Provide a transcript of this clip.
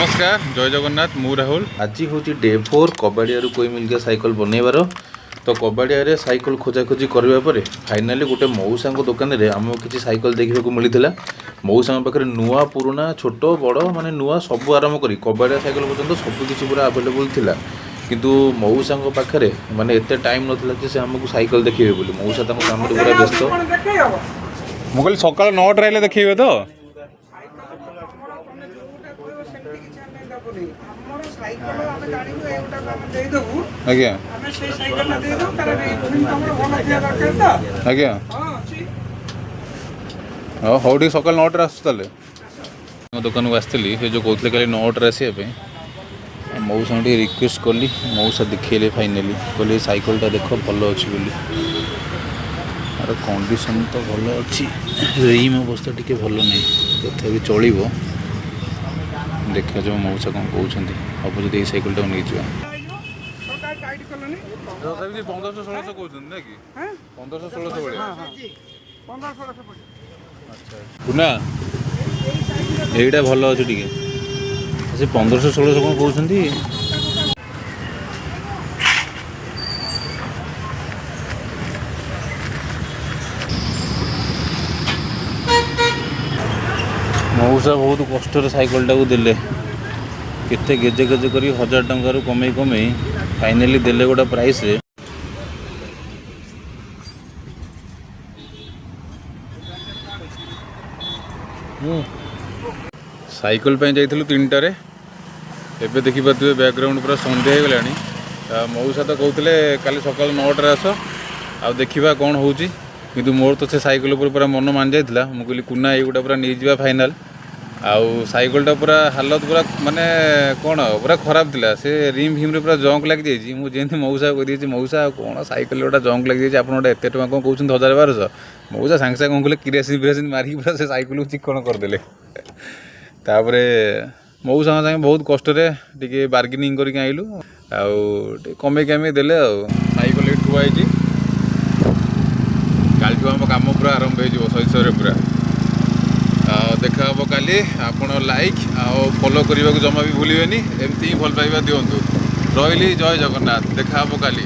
नमस्कार जय जगन्नाथ मु राहुल आज हूँ डे 4 कबाड़िया कोई मिल साइकिल बनइबार तो कबाड़िया साइकिल खोजाखोजी करने फाइनाली गोटे मऊसा दुकान में आमको किसी साइकिल देखा मिलता मऊसा पाखे नुआ पुराणा छोट बड़ माने नुआ सब आरंभ कर कबाड़िया साइकिल पर्यटन सबकि पूरा आवेलेबल थिला किंतु मऊसा पाखे माने एते टाइम नथिला जे से हमको साइकिल देखिए बोली मऊसा काम पूरा व्यस्त मुझे सकाल 9 आइले देखिए तो आज्ञा आज्ञा हाँ हौ टी सकाल 9 आसुले दुकान को आसती जो कहते कल 9 आसपे मऊसा रिक्वेस्ट कली मऊसा देखिए फाइनाली कहले साइकिलटा देख भल अच्छी बोली और कंडीशन तो भल अच्छी रिम अवस्था टी भल नहीं तथापि चलो देखा जो मऊसा कौन कहते हम जब ये साइकिल टाइम नहीं जा 1500-1600 कहते ना कि 1500-1600 पुना यहीटा भल अच्छे टे से 1500-1600 कौन कहते मऊसा बहुत कष्ट साइकिल टाक देले केते गेजे गेजे कर 1000 टंकार कमे कमे फाइनाली देले गोटा प्राइस रे साइकिल पे जाइलु 3टारे एबे देखि पाते बैकग्राउंड पूरा संध्या हो गलानी मऊसा तो कहते काली सकाल 9 आस आ देखा कौन होची किंतु मोर तो से साइकिल पूरा मन मान जाइला मु कहली कुना ये गोटा पूरा नहीं जा फाइनाल आउ साइकिलटा पूरा हालत पूरा माने कौन पूरा खराब थिला से रिम फिम रे पूरा जंक लग जाइए मुझे मऊसा कह दी मऊसा कौन साइकिल गोटा जंक लग जाइए आपड़ एत टाँग कौन कहते 1000-1200 मऊसा सागे सागे कौन कहे किरासिन फिरासिन मारिक पूरा से साइकिल को चिकन करदे तापर मऊसा सागे बहुत कष्ट टे बार्गेनिंग करके आइलु आउ कमे कमे देले साइकिल ठुआई कालठू आम कम पूरा आरंभ हो शैशव पूरा देखा हम काली आपण लाइक आउ फॉलो करने को जमा भी भूलें एमती ही भल पाइबा दिंतु रही जय जगन्नाथ देखा हम काली।